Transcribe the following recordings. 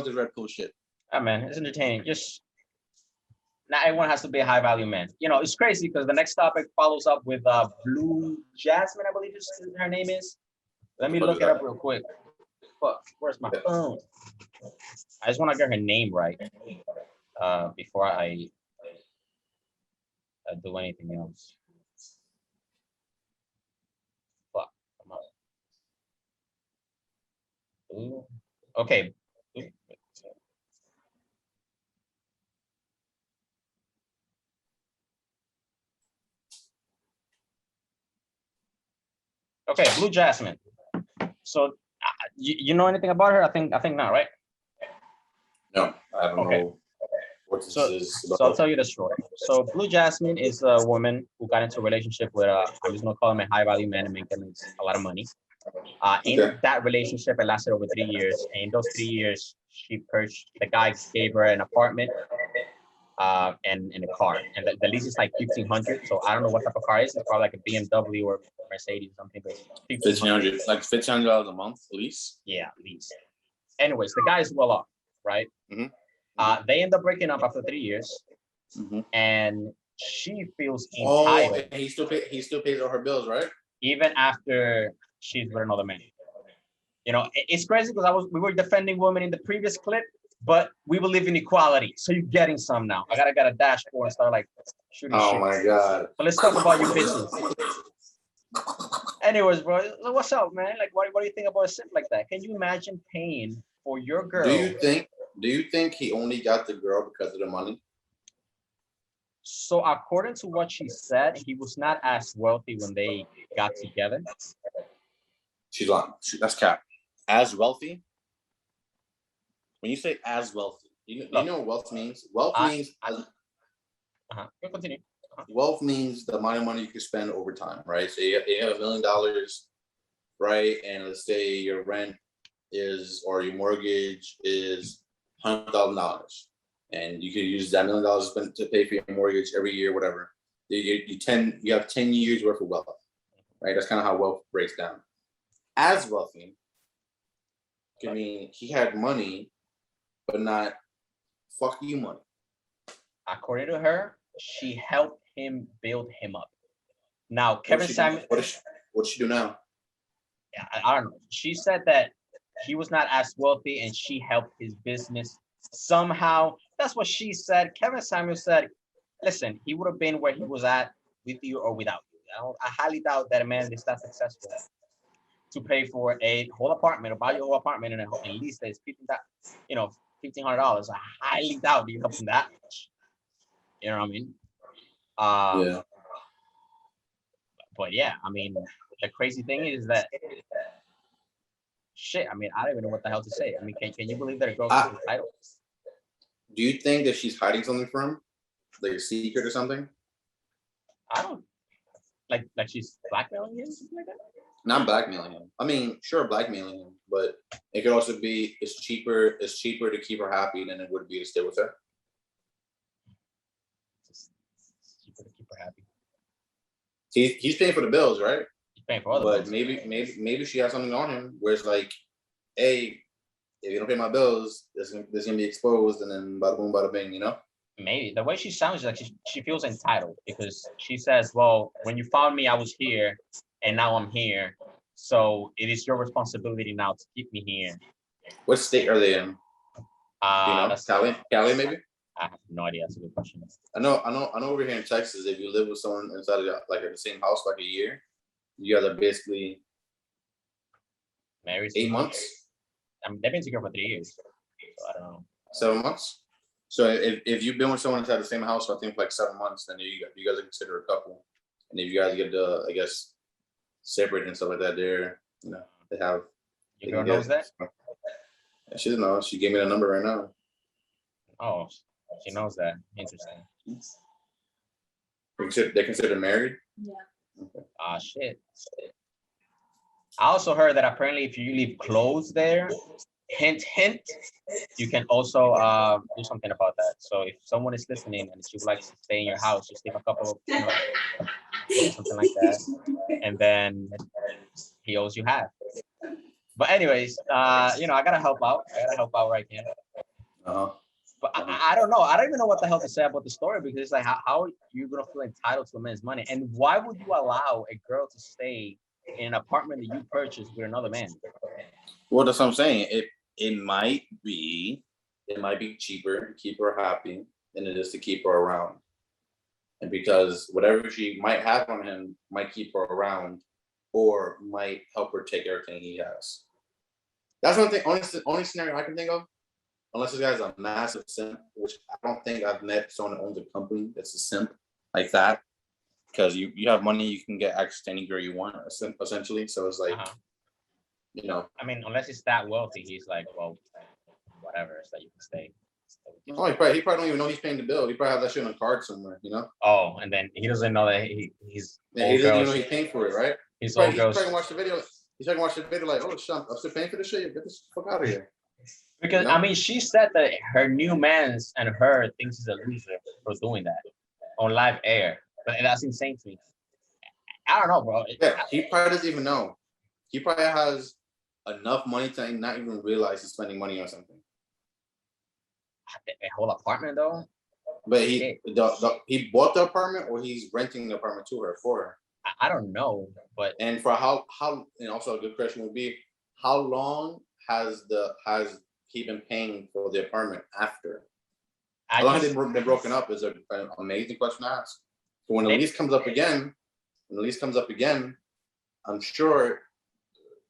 with this red pill shit. Man, it's entertaining. Just not everyone has to be a high value man. You know, it's crazy because the next topic follows up with Blu Jasmine, I believe her name is. Let me look it up real quick. Fuck, where's my phone? I just want to get her name right before I do anything else. Fuck, come on. Ooh. Okay. Okay, Blu Jasmine. So, you know anything about her? I think not, right? No, I don't know what this is about. So I'll tell you the story. So Blu Jasmine is a woman who got into a relationship with I'm just gonna call him a high value man and making a lot of money. In that relationship, it lasted over 3 years. And in those 3 years, the guy gave her an apartment and a car. And the lease is like $1,500. So I don't know what type of car it is. It's probably like a BMW or Mercedes or something. $1,500, like $1,500 a month lease? Yeah, lease. Anyways, the guy is well off, right? Mm-hmm. They end up breaking up after 3 years. Mm-hmm. And she feels entitled. Oh, he still pays all her bills, right? Even after she's with another man. You know, it's crazy because we were defending women in the previous clip, but we believe in equality. So you're getting some now. I gotta get a dashboard and start like shooting shit. Oh my god. But let's talk about your business. Anyways, bro, what's up, man? Like, what do you think about a simp like that? Can you imagine paying for your girl? Do you think he only got the girl because of the money? So according to what she said, he was not as wealthy when they got together. She's lying. That's cap. As wealthy? When you say as wealthy, you know what wealth means? Wealth means... Continue. Wealth means the amount of money you can spend over time, right? So you have $1 million, right? And let's say your rent or your mortgage is $100,000. And you could use that $1 million to pay for your mortgage every year, whatever. You have 10 years worth of wealth, right? That's kind of how wealth breaks down. As wealthy can mean he had money, but not fuck you money. According to her, she helped him build him up. Now, Kevin Samuel. What she do now? Yeah, I don't know. She said that he was not as wealthy and she helped his business somehow. That's what she said. Kevin Samuel said, listen, he would have been where he was at with you or without you. I highly doubt that a man is that successful to pay for a whole apartment or buy your whole apartment and at least there's $1,500. I highly doubt you help him that much. You know what I mean? Yeah. But yeah, I mean, the crazy thing is that shit. I mean, I don't even know what the hell to say. I mean, can you believe that a girl's entitled? Do you think that she's hiding something from him, like a secret or something? I don't like she's blackmailing him, something like that. Not blackmailing him. I mean, sure, blackmailing him, but it could also be it's cheaper to keep her happy than it would be to stay with her. It's cheaper to keep her happy. He's paying for the bills, right? He's paying for all the bills. But maybe she has something on him where it's like, hey, if you don't pay my bills, this gonna be exposed, and then bada boom, bada bing, you know? Maybe the way she sounds like she feels entitled because she says, "Well, when you found me, I was here, and now I'm here. So it is your responsibility now to keep me here." What state are they in? Do you know, Cali, maybe? I have no idea. That's a good question. I know. Over here in Texas, if you live with someone inside of like in the same house for like a year, you guys are basically married. 8 months. I mean, they've been together for 3 years, so I don't know. 7 months. So if you've been with someone inside the same house for I think like 7 months, then you guys are considered a couple. And if you guys get to, I guess, separate and stuff like that, they have. Your girl knows that? She doesn't know. She gave me the number right now. Oh, she knows that. Interesting. They consider married? Yeah. Okay. Shit. I also heard that apparently if you leave clothes there, hint, you can also do something about that. So if someone is listening and she would like to stay in your house, just leave a couple of, something like that. And then he owes you half. But anyways, I gotta help out. I gotta help out right here. Uh-huh. But I don't know. I don't even know what the hell to say about the story because it's like, how are you gonna feel entitled to a man's money? And why would you allow a girl to stay in an apartment that you purchased with another man? Well, that's what I'm saying. It might be cheaper to keep her happy than it is to keep her around. And because whatever she might have on him might keep her around or might help her take everything he has. That's one thing, only scenario I can think of. Unless this guy's a massive simp, which I don't think I've met someone that owns a company that's a simp like that. Because you have money, you can get access to any girl you want, essentially. So it's like, I mean, unless he's that wealthy, he's like, well, whatever, so you can stay. Oh, he probably don't even know he's paying the bill. He probably have that shit on a card somewhere, Oh, and then he doesn't know that he's Yeah, he doesn't even know he's paying for it, right? He's probably can watch the video. He's probably watch the video like, oh shit, I'm still paying for this shit. Get this fuck out of here. Because I mean, she said that her new man's and her thinks he's a loser for doing that on live air, but that's insane to me. I don't know, bro. Yeah, he probably doesn't even know. He probably has enough money to not even realize he's spending money on something. A whole apartment though. But he bought the apartment, or he's renting the apartment to her for her. I don't know, but and for how and also a good question would be, how long has he been paying for the apartment after? How long has it been broken up is an amazing question to ask. So when the lease comes up again, I'm sure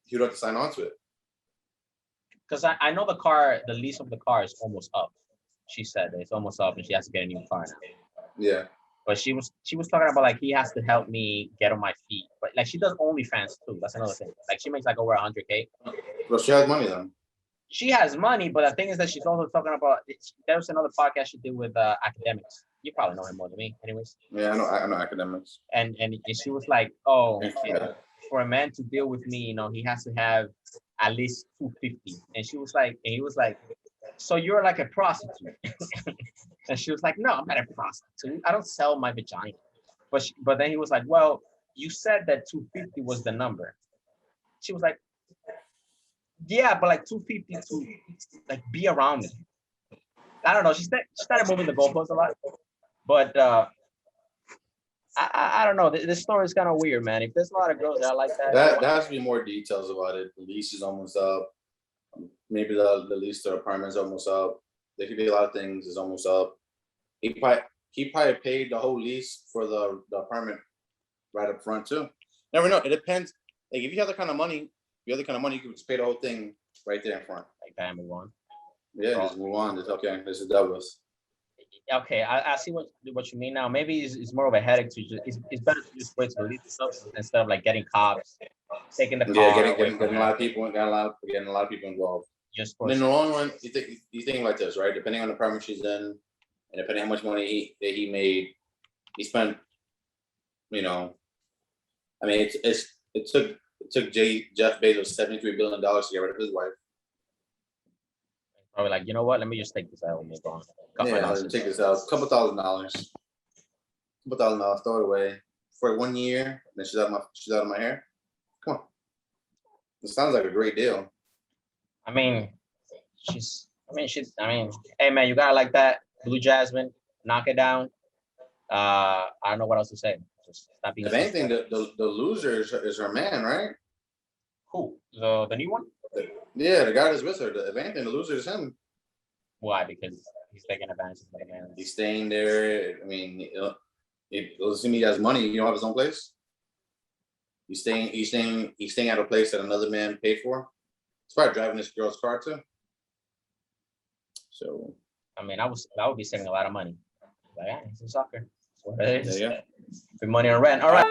he'd have to sign on to it. Because I know the lease of the car is almost up. She said it's almost up and she has to get a new car now. Yeah. But she was talking about like he has to help me get on my feet. But like she does OnlyFans too. That's another thing. Like she makes like over 100K. Well, she has money then. She has money, but the thing is that she's also talking about. There's another podcast she did with academics. You probably know him more than me, anyways. Yeah, I know academics. And she was like, oh, for a man to deal with me, he has to have at least 250. And he was like, so you're like a prostitute. And she was like, no, I'm not a prostitute. I don't sell my vagina. But then he was like, well, you said that 250 was the number. She was like, yeah, but like 250 to like be around me. I don't know. She started moving the goalposts a lot. But I don't know. This story is kind of weird, man. If there's a lot of girls that are like that. There has to be more details about it. The lease is almost up. Maybe the lease to the apartment is almost up. There could be a lot of things is almost up. He probably paid the whole lease for the apartment right up front too. Never know. It depends. Like if you have the kind of money, you can just pay the whole thing right there in front. Like that, move on. Yeah, just move on. It's okay. This is Douglas. Okay, I see what you mean now. Maybe it's more of a headache to just. It's better to just wait to release the stuff instead of like getting cops, taking the car. Yeah, getting a lot of people involved. Just in the long run, you think like this, right? Depending on the apartment she's in, and depending on how much money he made, he spent. I mean, it took Jeff Bezos $73 billion to get rid of his wife. Probably like, you know what? Let me just take this out and move on. Take this out. Couple $1,000. Throw it away for 1 year. Then she's out of my hair. Come on. It sounds like a great deal. I mean, hey man, you got it like that. Blu Jasmine, knock it down. I don't know what else to say. Just stop being. If anything, the loser is her man, right? Who? The new one? Yeah, the guy that's with her. If anything, the loser is him. Why? Because he's taking advantage of the man. He's staying there. I mean, assuming he has money, you don't have his own place. He's staying at a place that another man paid for. He's probably driving this girl's car too. So. I mean, I would be saving a lot of money. Like, yeah, it's a soccer. That's what it is. Yeah. Free money on rent. All right.